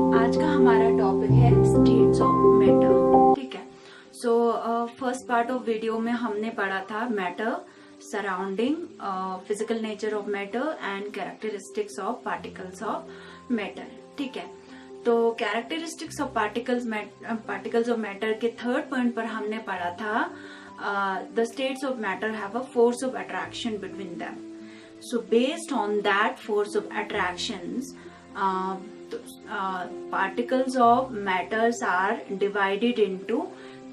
आज का हमारा टॉपिक है स्टेट्स ऑफ मैटर। ठीक है, so first part of video में हमने पढ़ा था matter, surrounding, physical nature of matter and characteristics of particles of matter. ठीक है, तो characteristics of particles of matter के थर्ड पॉइंट पर हमने पढ़ा था the states of matter have a force of attraction between them. So based on that force of attractions, particles of matters are divided into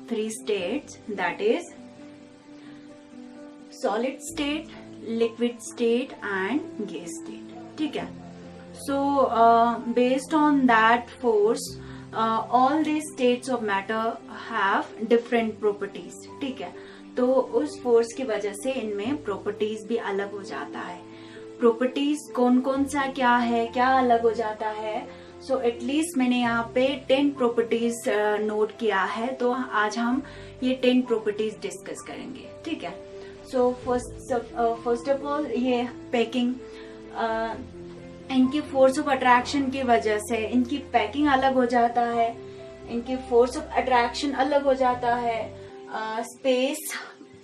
three states, that is solid state, liquid state and gas state. ठीक है, so based on that force all these states of matter have different properties. ठीक है, तो उस force की वजह से इनमें प्रॉपर्टीज भी अलग हो जाता है। प्रॉपर्टीज कौन कौन सा क्या है, क्या अलग हो जाता है। सो एटलीस्ट मैंने यहाँ पे 10 प्रॉपर्टीज नोट किया है, तो आज हम ये 10 प्रॉपर्टीज डिस्कस करेंगे। ठीक है, सो फर्स्ट ऑफ ऑल ये पैकिंग, इनकी फोर्स ऑफ अट्रैक्शन की वजह से इनकी पैकिंग अलग हो जाता है, इनकी फोर्स ऑफ अट्रैक्शन अलग हो जाता है, स्पेस,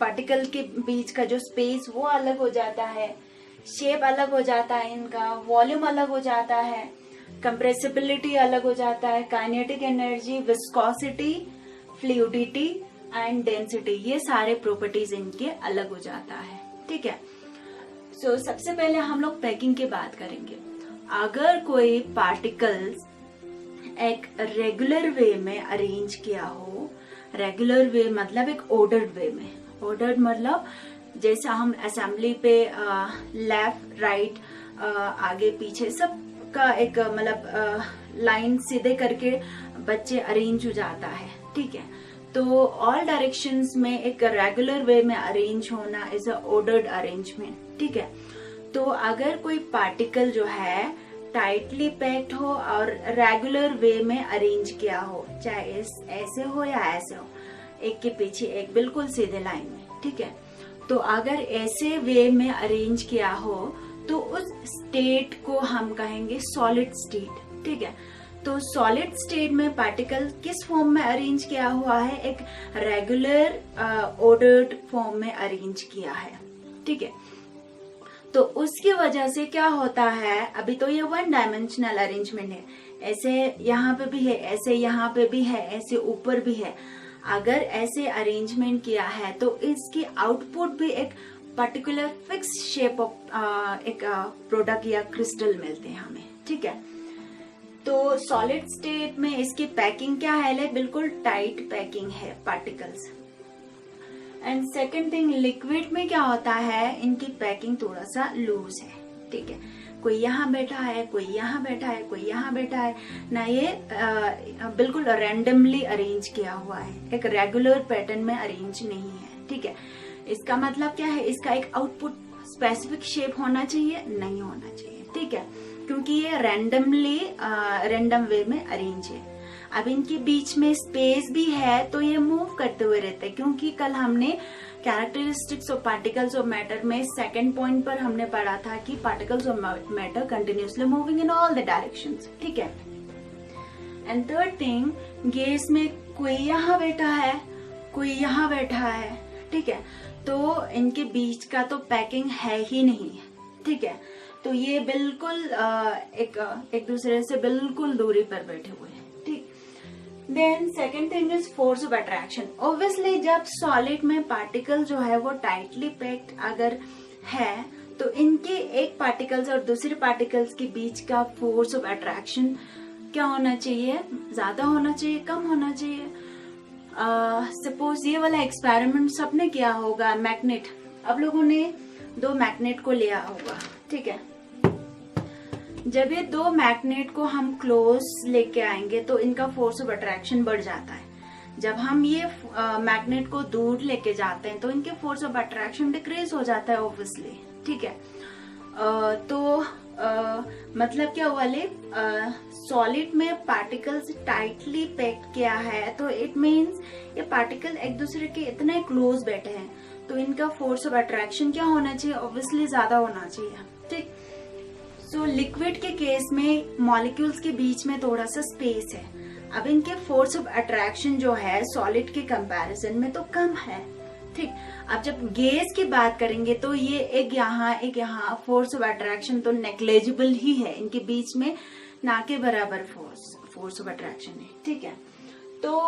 पार्टिकल के बीच का जो स्पेस वो अलग हो जाता है, शेप अलग हो जाता है, इनका वॉल्यूम अलग हो जाता है, कंप्रेसिबिलिटी अलग हो जाता है, kinetic energy, viscosity, fluidity and density, ये सारे प्रॉपर्टीज इनके अलग हो जाता है। ठीक है, सो सबसे पहले हम लोग पैकिंग की बात करेंगे। अगर कोई पार्टिकल्स एक रेगुलर वे में अरेंज किया हो, रेगुलर वे मतलब एक ऑर्डर्ड वे में, ऑर्डर्ड मतलब जैसा हम असेंबली पे लेफ्ट राइट आगे पीछे सब का एक मतलब लाइन सीधे करके बच्चे अरेंज हो जाता है। ठीक है, तो ऑल डायरेक्शंस में एक रेगुलर वे में अरेंज होना इज अ ऑर्डर्ड अरेंजमेंट। ठीक है, तो अगर कोई पार्टिकल जो है टाइटली पैक्ड हो और रेगुलर वे में अरेंज किया हो, चाहे ऐसे हो या ऐसे हो, एक के पीछे एक बिल्कुल सीधे लाइन में। ठीक है, तो अगर ऐसे वे में अरेंज किया हो तो उस स्टेट को हम कहेंगे सॉलिड स्टेट। ठीक है, तो सॉलिड स्टेट में पार्टिकल किस फॉर्म में अरेंज किया हुआ है, एक रेगुलर ऑर्डर्ड फॉर्म में अरेंज किया है। ठीक है, तो उसकी वजह से क्या होता है, अभी तो ये वन डायमेंशनल अरेंजमेंट है, ऐसे यहाँ पे भी है, ऐसे यहाँ पे भी है, ऐसे ऊपर भी है। अगर ऐसे अरेंजमेंट किया है तो इसकी आउटपुट भी एक पर्टिकुलर फिक्स शेप ऑफ एक प्रोडक्ट या क्रिस्टल मिलते हैं हमें। ठीक है, तो सॉलिड स्टेट में इसकी पैकिंग क्या है, बिल्कुल टाइट पैकिंग है particles. And second thing, liquid में क्या होता है, इनकी पैकिंग थोड़ा सा लूज है। ठीक है, कोई यहाँ बैठा है, कोई यहाँ बैठा है, कोई यहाँ बैठा है ना, ये बिल्कुल रैंडमली अरेंज किया हुआ है, एक रेगुलर पैटर्न में अरेंज नहीं है। ठीक है, इसका मतलब क्या है, इसका एक आउटपुट स्पेसिफिक शेप होना चाहिए, नहीं होना चाहिए। ठीक है, क्योंकि ये रैंडम वे में अरेंज है। अब इनके बीच में स्पेस भी है तो ये मूव करते हुए रहते हैं, क्योंकि कल हमने characteristics of particles of matter में सेकंड पॉइंट पर हमने पढ़ा था कि particles of matter continuously moving in all the directions. ठीक है, एंड थर्ड थिंग, गैस में कोई यहाँ बैठा है, कोई यहाँ बैठा है। ठीक है, तो इनके बीच का तो पैकिंग है ही नहीं। ठीक है, तो ये बिल्कुल एक दूसरे से बिल्कुल दूरी पर बैठे हुए हैं। ठीक, then second thing is force of attraction. Obviously जब सॉलिड में पार्टिकल जो है वो टाइटली पैक्ड अगर है तो इनके एक पार्टिकल्स और दूसरे पार्टिकल्स के बीच का फोर्स ऑफ अट्रैक्शन क्या होना चाहिए, ज्यादा होना चाहिए, कम होना चाहिए। सपोज ये वाला एक्सपेरिमेंट सबने किया होगा, मैग्नेट, अब लोगों ने 2 मैग्नेट को लिया होगा। ठीक है, जब ये 2 मैग्नेट को हम क्लोज लेके आएंगे तो इनका फोर्स ऑफ अट्रैक्शन बढ़ जाता है। जब हम ये मैग्नेट को दूर लेके जाते हैं तो इनके फोर्स ऑफ अट्रैक्शन डिक्रीज हो जाता है ऑब्वियसली। ठीक है, तो मतलब क्या हुआ, सॉलिड में पार्टिकल्स टाइटली पैक्ड किया है तो इट मीन्स ये पार्टिकल एक दूसरे के इतने क्लोज बैठे हैं, तो इनका फोर्स ऑफ अट्रैक्शन क्या होना चाहिए, ऑब्वियसली ज्यादा होना चाहिए। ठीक, सो लिक्विड के केस में मॉलिक्यूल्स के बीच में थोड़ा सा स्पेस है। अब इनके फोर्स ऑफ अट्रैक्शन जो है सॉलिड के कंपैरिजन में तो कम है, ठीक। अब जब गैस की बात करेंगे तो ये एक यहाँ फोर्स ऑफ अट्रैक्शन तो नेग्लिजिबल ही है इनके बीच में, ना के बराबर फोर्स ऑफ अट्रैक्शन है, ठीक है। तो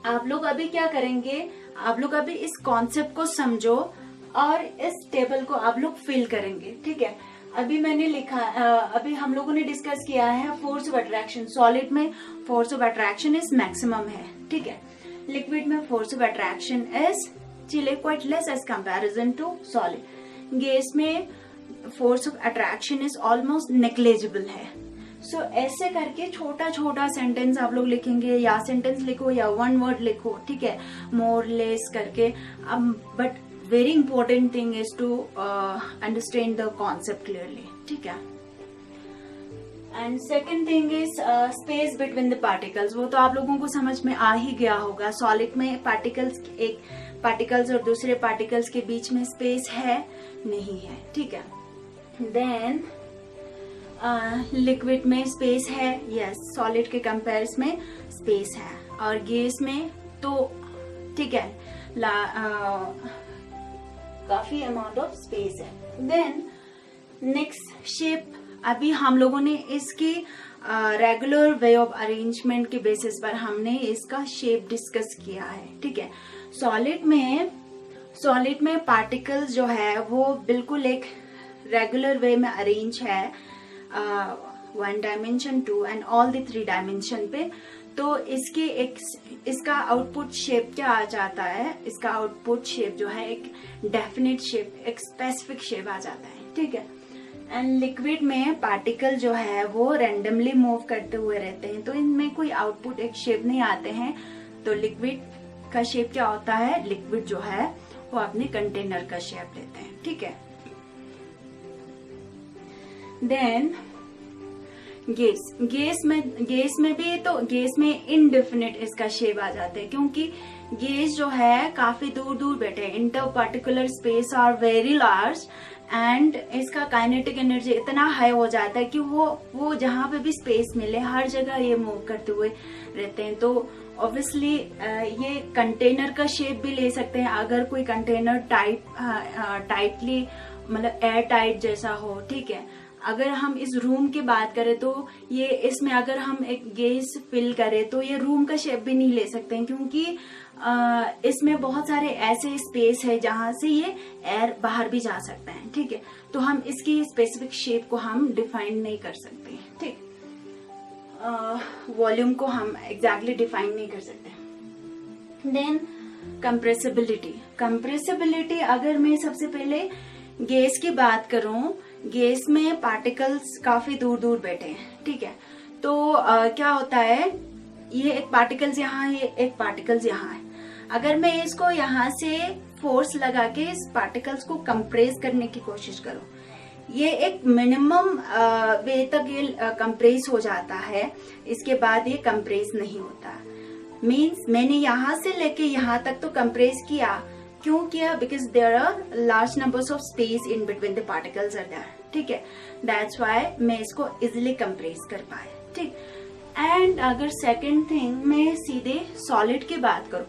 आप लोग अभी क्या करेंगे, आप लोग अभी इस कॉन्सेप्ट को समझो और इस टेबल को आप लोग फिल करेंगे, ठीक है। अभी मैंने लिखा, अभी हम लोगों ने डिस्कस किया है फोर्स ऑफ अट्रैक्शन। सॉलिड में force of attraction is maximum है, ठीक है। लिक्विड में फोर्स ऑफ अट्रैक्शन इज चिले quite less as comparison to solid. Gas में force of attraction is almost negligible है। सो ऐसे करके छोटा छोटा सेंटेंस आप लोग लिखेंगे, या सेंटेंस लिखो या वन वर्ड लिखो, ठीक है, मोर लेस करके। But very important thing is to understand the concept clearly, ठीक है। And second thing is space between the particles. वो तो आप लोगों को समझ में आ ही गया होगा। सॉलिड में पार्टिकल्स और दूसरे पार्टिकल्स के बीच में स्पेस है नहीं है, ठीक है। देन लिक्विड में स्पेस है, यस, सॉलिड के कंपेरिजन में स्पेस है, और गैस में तो ठीक है काफी अमाउंट ऑफ स्पेस है। देन नेक्स्ट शेप, अभी हम लोगों ने इसकी रेगुलर वे ऑफ अरेंजमेंट के बेसिस पर हमने इसका शेप डिस्कस किया है, ठीक है। सॉलिड में पार्टिकल्स जो है वो बिल्कुल एक रेगुलर वे में अरेंज है, 1 dimension 2 and all the 3 dimension पे। तो इसका आउटपुट शेप क्या आ जाता है, इसका आउटपुट शेप जो है एक डेफिनेट शेप, एक स्पेसिफिक शेप आ जाता है, ठीक है। एंड लिक्विड में पार्टिकल जो है वो रैंडमली मूव करते हुए रहते हैं, तो इनमें कोई आउटपुट एक शेप नहीं आते हैं। तो लिक्विड का शेप क्या होता है, लिक्विड जो है वो अपने कंटेनर का शेप लेते हैं, ठीक है। देन गैस में भी, तो गैस में इनडेफिनिट इसका शेप आ जाता है, क्योंकि गैस जो है काफी दूर दूर बैठे हैं, inter particular space are very large, and इसका काइनेटिक एनर्जी इतना हाई हो जाता है कि वो जहां पे भी स्पेस मिले हर जगह ये मूव करते हुए रहते हैं। तो ऑब्वियसली ये कंटेनर का शेप भी ले सकते हैं, अगर कोई कंटेनर टाइटली मतलब एयर टाइट जैसा हो, ठीक है। अगर हम इस रूम की बात करें तो ये इसमें अगर हम एक गैस फिल करें तो ये रूम का शेप भी नहीं ले सकते हैं, क्योंकि इसमें बहुत सारे ऐसे स्पेस है जहां से ये एयर बाहर भी जा सकता है, ठीक है। तो हम इसकी स्पेसिफिक शेप को हम डिफाइन नहीं कर सकते, ठीक। वॉल्यूम को हम एग्जैक्टली डिफाइन नहीं कर सकते। देन कंप्रेसिबिलिटी, अगर मैं सबसे पहले गैस की बात करूं, गैस में पार्टिकल्स काफी दूर दूर बैठे हैं, ठीक है। तो क्या होता है, ये एक पार्टिकल्स यहाँ है, ये एक पार्टिकल्स यहाँ है। अगर मैं इसको यहाँ से फोर्स लगा के इस पार्टिकल्स को कंप्रेस करने की कोशिश करूं, ये एक मिनिमम वे तक ये कंप्रेस हो जाता है, इसके बाद ये कंप्रेस नहीं होता। मीन्स मैंने यहाँ से लेके यहाँ तक तो कंप्रेस किया, क्यों किया, because there are large numbers of space in between the particles are there, ठीक है। दैट्स व्हाई मैं इसको इजिली कंप्रेस कर पाया, ठीक। एंड अगर सेकंड थिंग मैं सीधे सॉलिड की बात करूं,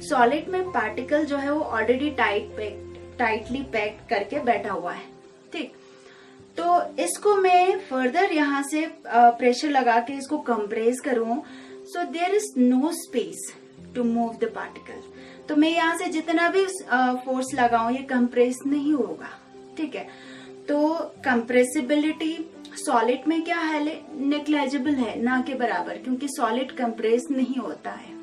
सॉलिड में पार्टिकल जो है वो ऑलरेडी टाइटली पैक्ड करके बैठा हुआ है, ठीक। तो इसको मैं फर्दर यहाँ से प्रेशर लगा के इसको कंप्रेस करूं, so there is no space to move the particle. तो मैं यहाँ से जितना भी फोर्स लगाऊं ये कंप्रेस नहीं होगा, ठीक है। तो कंप्रेसिबिलिटी सॉलिड में क्या है, नेग्लिजिबल है, ना के बराबर, क्योंकि सॉलिड कंप्रेस नहीं होता है।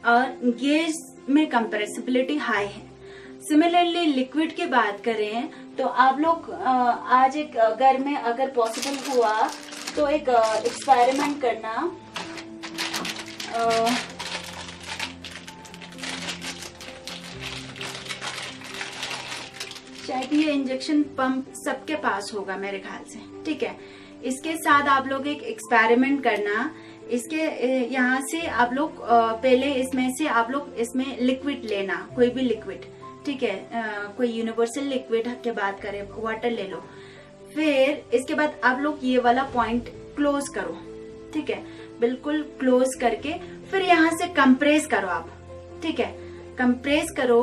और गैस में कंप्रेसिबिलिटी हाई है। सिमिलरली लिक्विड की बात करें तो आप लोग आज एक घर में अगर पॉसिबल हुआ तो एक एक्सपेरिमेंट करना, शायद ये इंजेक्शन पंप सबके पास होगा मेरे ख्याल से, ठीक है। इसके साथ आप लोग एक एक्सपेरिमेंट करना, इसके यहाँ से आप लोग पहले इसमें से आप लोग इसमें लिक्विड लेना, कोई भी लिक्विड, ठीक है। कोई यूनिवर्सल लिक्विड की बात करें, वाटर ले लो, फिर इसके बाद आप लोग ये वाला पॉइंट क्लोज करो, ठीक है, बिल्कुल क्लोज करके फिर यहाँ से कंप्रेस करो आप, ठीक है, कंप्रेस करो।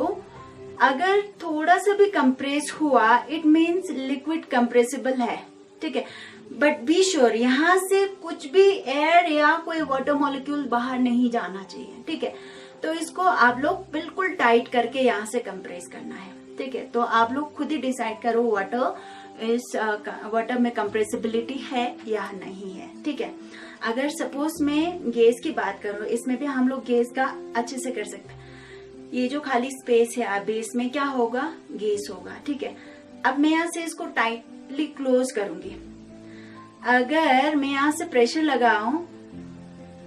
अगर थोड़ा सा भी कंप्रेस हुआ इट मीन्स लिक्विड कंप्रेसिबल है, ठीक है, बट बी श्योर यहाँ से कुछ भी एयर या कोई वाटर मॉलिक्यूल बाहर नहीं जाना चाहिए, ठीक है। तो इसको आप लोग बिल्कुल टाइट करके यहाँ से कंप्रेस करना है, ठीक है। तो आप लोग खुद ही डिसाइड करो वाटर में कंप्रेसिबिलिटी है या नहीं है, ठीक है। अगर सपोज मैं गैस की बात करूं, इसमें भी हम लोग गैस का अच्छे से कर सकते हैं। ये जो खाली स्पेस है बेस में क्या होगा, गैस होगा, ठीक है। अब मैं यहाँ से इसको टाइटली क्लोज करूंगी। अगर मैं यहाँ से प्रेशर लगाऊं,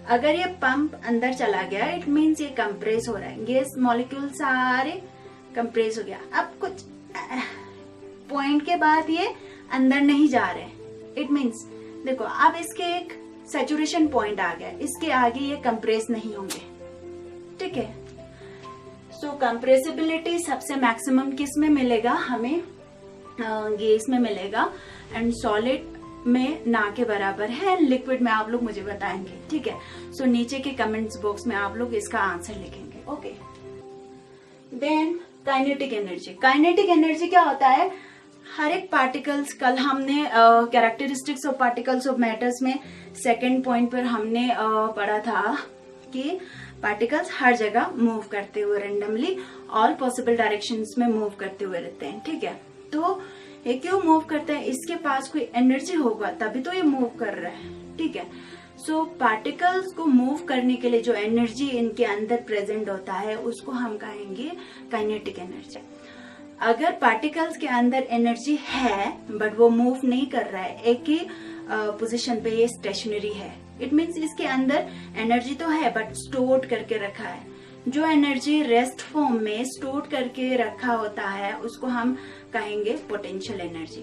अगर ये पंप अंदर चला गया इट मीन्स ये कंप्रेस हो रहा है, गैस मॉलिक्यूल सारे कंप्रेस हो गया। अब कुछ पॉइंट के बाद ये अंदर नहीं जा रहे, इट मीन्स देखो अब इसके एक सैचुरेशन पॉइंट आ गया, इसके आगे ये कंप्रेस नहीं होंगे, ठीक है। सो कंप्रेसिबिलिटी सबसे मैक्सिमम किस में मिलेगा, हमें गैस में मिलेगा, एंड सॉलिड में ना के बराबर है, लिक्विड में आप लोग मुझे बताएंगे, ठीक है। सो नीचे के कमेंट्स बॉक्स में आप लोग इसका आंसर लिखेंगे, okay. Then kinetic energy. Kinetic energy क्या होता है, हर एक पार्टिकल्स, कल हमने characteristics of particles of matters में सेकंड पॉइंट पर हमने पढ़ा था कि पार्टिकल्स हर जगह मूव करते हुए रैंडमली ऑल पॉसिबल डायरेक्शंस में मूव करते हुए रहते हैं, ठीक है। तो ये क्यों मूव करते हैं, इसके पास कोई एनर्जी होगा तभी तो ये मूव कर रहा है, ठीक है। सो पार्टिकल्स को मूव करने के लिए जो एनर्जी इनके अंदर प्रेजेंट होता है उसको हम कहेंगे काइनेटिक एनर्जी। अगर पार्टिकल्स के अंदर एनर्जी है बट वो मूव नहीं कर रहा है, एक ही पोजीशन पे ये स्टेशनरी है, इट मीन्स इसके अंदर एनर्जी तो है बट स्टोर करके रखा है। जो एनर्जी रेस्ट फॉर्म में स्टोर करके रखा होता है उसको हम कहेंगे पोटेंशियल एनर्जी।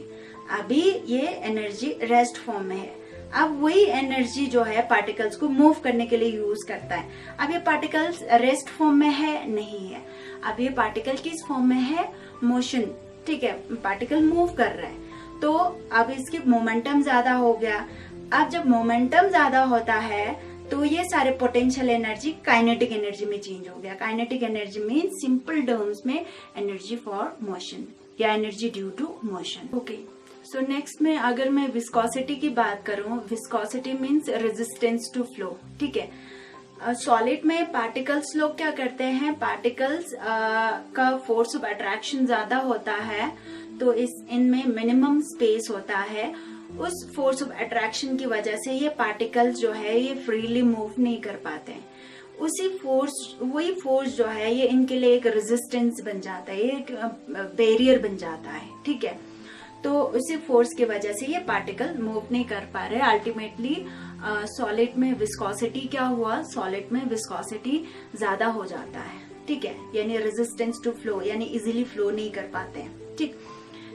अभी ये एनर्जी रेस्ट फॉर्म में है, अब वही एनर्जी जो है पार्टिकल्स को मूव करने के लिए यूज करता है। अब ये पार्टिकल्स रेस्ट फॉर्म में है, नहीं है, अब ये पार्टिकल किस फॉर्म में है, मोशन, ठीक है, पार्टिकल मूव कर रहा है। तो अब इसकी मोमेंटम ज्यादा हो गया। अब जब मोमेंटम ज्यादा होता है तो ये सारे पोटेंशियल एनर्जी काइनेटिक एनर्जी में चेंज हो गया। Kinetic energy means simple terms में एनर्जी फॉर मोशन या energy due to motion, okay. So next में अगर मैं विस्कोसिटी की बात करूं, viscosity means resistance to flow, ठीक है। सॉलिड में पार्टिकल्स लोग क्या करते हैं, पार्टिकल्स का फोर्स ऑफ अट्रैक्शन ज्यादा होता है तो इनमें मिनिमम स्पेस होता है। उस फोर्स ऑफ अट्रैक्शन की वजह से ये पार्टिकल्स जो है ये फ्रीली मूव नहीं कर पाते हैं। वही फोर्स जो है ये इनके लिए एक रेजिस्टेंस बन जाता है, एक बैरियर बन जाता है, ठीक है। तो उसी फोर्स की वजह से ये पार्टिकल मूव नहीं कर पा रहे। अल्टीमेटली सॉलिड में विस्कोसिटी क्या हुआ, सॉलिड में विस्कोसिटी ज्यादा हो जाता है, ठीक है, यानी रेजिस्टेंस टू फ्लो, यानी इजीली फ्लो नहीं कर पाते हैं, ठीक।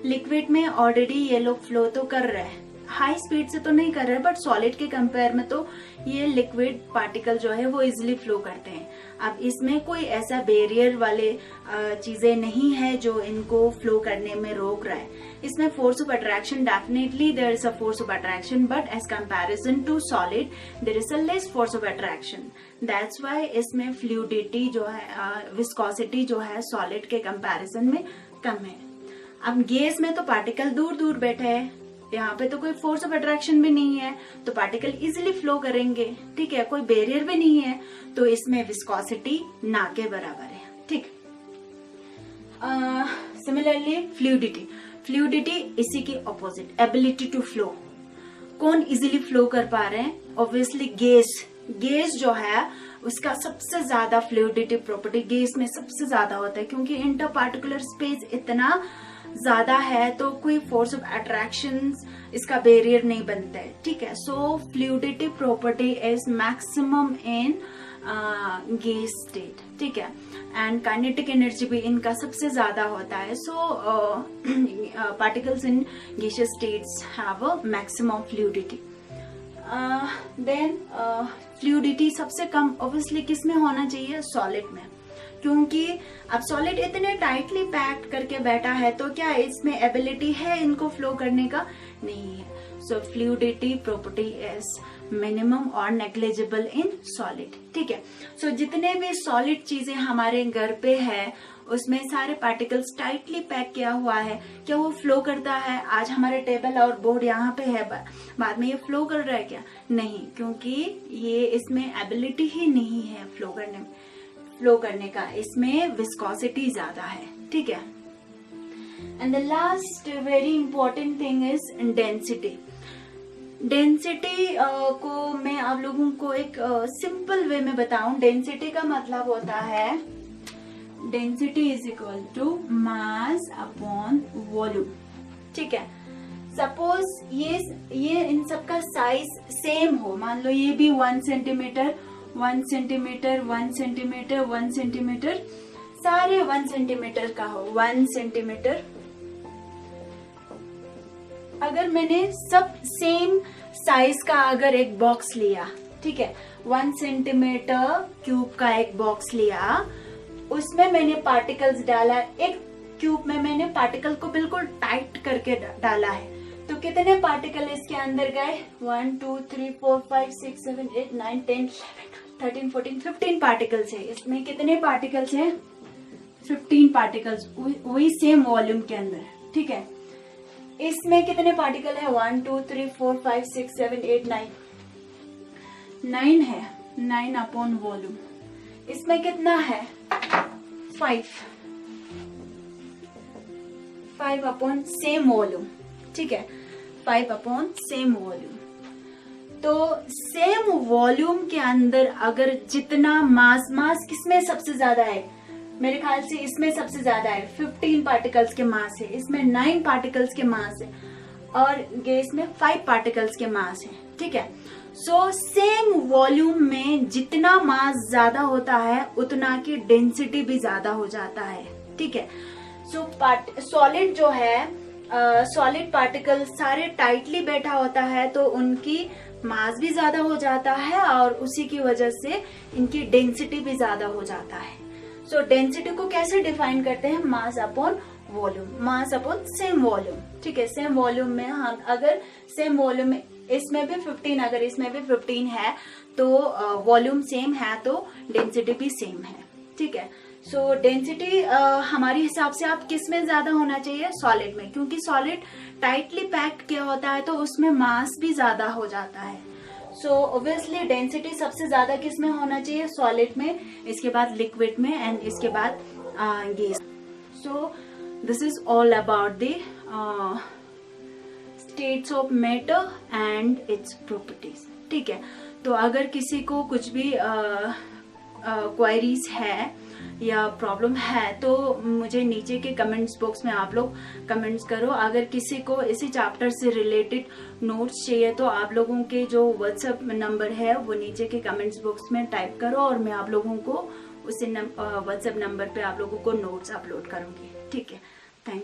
लिक्विड में ऑलरेडी ये लोग फ्लो तो कर रहे हैं, हाई स्पीड से तो नहीं कर रहे, बट सॉलिड के कंपेयर में तो ये लिक्विड पार्टिकल जो है वो इजिली फ्लो करते हैं। अब इसमें कोई ऐसा बैरियर वाले चीजें नहीं है जो इनको फ्लो करने में रोक रहा है। इसमें force of attraction, definitely there is a force of attraction, but as comparison to solid there is a less force of attraction. That's why इसमें फ्लूइडिटी जो है, विस्कोसिटी जो है सॉलिड के कंपैरिजन में कम है। अब गैस में तो पार्टिकल दूर दूर बैठे हैं, यहाँ पे तो कोई फोर्स ऑफ अट्रैक्शन भी नहीं है तो पार्टिकल इजीली फ्लो करेंगे, ठीक है, कोई बैरियर भी नहीं है, तो इसमें विस्कोसिटी ना के बराबर है, ठीक। सिमिलरली फ्लूइडिटी, फ्लूइडिटी इसी की ऑपोजिट, एबिलिटी टू फ्लो। कौन इजीली फ्लो कर पा रहे हैं, ऑब्वियसली गैस। गैस जो है उसका सबसे ज्यादा फ्लूइडिटी प्रॉपर्टी गैस में सबसे ज्यादा होता है, क्योंकि इंटर पार्टिकुलर स्पेस इतना ज्यादा है तो कोई फोर्स ऑफ अट्रैक्शन इसका बैरियर नहीं बनता है, ठीक है। So fluidity property is maximum in gas state, ठीक है, एंड काइनेटिक एनर्जी भी इनका सबसे ज्यादा होता है। So particles in gaseous states have a maximum fluidity. Then fluidity सबसे कम ऑब्वियसली किस में होना चाहिए, सॉलिड में, क्योंकि अब सॉलिड इतने टाइटली पैक्ड करके बैठा है तो क्या इसमें एबिलिटी है इनको फ्लो करने का? नहीं है। So fluidity property is minimum और नेग्लिजिबल इन सॉलिड। ठीक है। सो जितने भी सॉलिड चीजें हमारे घर पे है उसमें सारे पार्टिकल्स टाइटली पैक किया हुआ है, क्या वो फ्लो करता है? आज हमारे टेबल और बोर्ड यहाँ पे है, बाद में ये फ्लो कर रहा है क्या? नहीं, क्योंकि ये इसमें एबिलिटी ही नहीं है फ्लो करने का, इसमें विस्कोसिटी ज्यादा है। ठीक है। And the last very important thing is density. Density को मैं आप लोगों को एक सिंपल वे में बताऊं। डेंसिटी का मतलब होता है density is equal to mass upon volume. ठीक है। सपोज ये इन सबका साइज सेम हो, मान लो ये भी 1 सेंटीमीटर 1 सेंटीमीटर 1 सेंटीमीटर 1 सेंटीमीटर, सारे 1 सेंटीमीटर का हो, 1 सेंटीमीटर। अगर मैंने सब सेम साइज का अगर एक बॉक्स लिया, ठीक है, 1 सेंटीमीटर क्यूब का एक बॉक्स लिया, उसमें मैंने पार्टिकल्स डाला, एक क्यूब में मैंने पार्टिकल को बिल्कुल टाइट करके डाला है, तो कितने पार्टिकल इसके अंदर गए? 1 2 3 4 5 6 7 8 9 10 13 14 15 पार्टिकल्स है। इसमें कितने पार्टिकल्स हैं? 15 पार्टिकल्स, वही सेम वॉल्यूम के अंदर। ठीक है। इसमें कितने पार्टिकल है? 1 2 3 4 5 6 7 8 9 है, 9 अपॉन वॉल्यूम। इसमें कितना है? 5 अपॉन सेम वॉल्यूम। ठीक है, 5 अपॉन सेम वॉल्यूम। तो सेम वॉल्यूम के अंदर अगर जितना मास किसमें सबसे ज्यादा है? मेरे ख्याल से इसमें सबसे ज्यादा है, 15 पार्टिकल्स के मास है, इसमें 9 पार्टिकल्स के मास है, और गैस में 5 पार्टिकल्स के मास है। ठीक है। सो सेम वॉल्यूम में जितना मास ज्यादा होता है उतना की डेंसिटी भी ज्यादा हो जाता है। ठीक है। सो सॉलिड जो है, सॉलिड पार्टिकल सारे टाइटली बैठा होता है तो उनकी मास भी ज्यादा हो जाता है और उसी की वजह से इनकी डेंसिटी भी ज्यादा हो जाता है। सो डेंसिटी को कैसे डिफाइन करते हैं? मास upon volume, mass upon same volume. ठीक है। सेम वॉल्यूम में हम अगर सेम वॉल्यूम में इसमें भी 15, अगर इसमें भी 15 है तो वॉल्यूम सेम है तो डेंसिटी भी सेम है। ठीक है। सो डेंसिटी हमारे हिसाब से आप किस में ज्यादा होना चाहिए? सॉलिड में, क्योंकि सॉलिड टाइटली पैक्ड किया होता है तो उसमें मास भी ज्यादा हो जाता है। सो ऑब्वियसली डेंसिटी सबसे ज्यादा किस में होना चाहिए? सॉलिड में, इसके बाद लिक्विड में, एंड इसके बाद gas. So this is all about the states of matter and its properties. ठीक है। तो अगर किसी को कुछ भी क्वेरीज है या प्रॉब्लम है तो मुझे नीचे के कमेंट्स बॉक्स में आप लोग कमेंट्स करो। अगर किसी को इसी चैप्टर से रिलेटेड नोट्स चाहिए तो आप लोगों के जो व्हाट्सएप नंबर है वो नीचे के कमेंट्स बॉक्स में टाइप करो और मैं आप लोगों को उसी व्हाट्सएप नंबर पे आप लोगों को नोट्स अपलोड करूंगी। ठीक है। Thank you.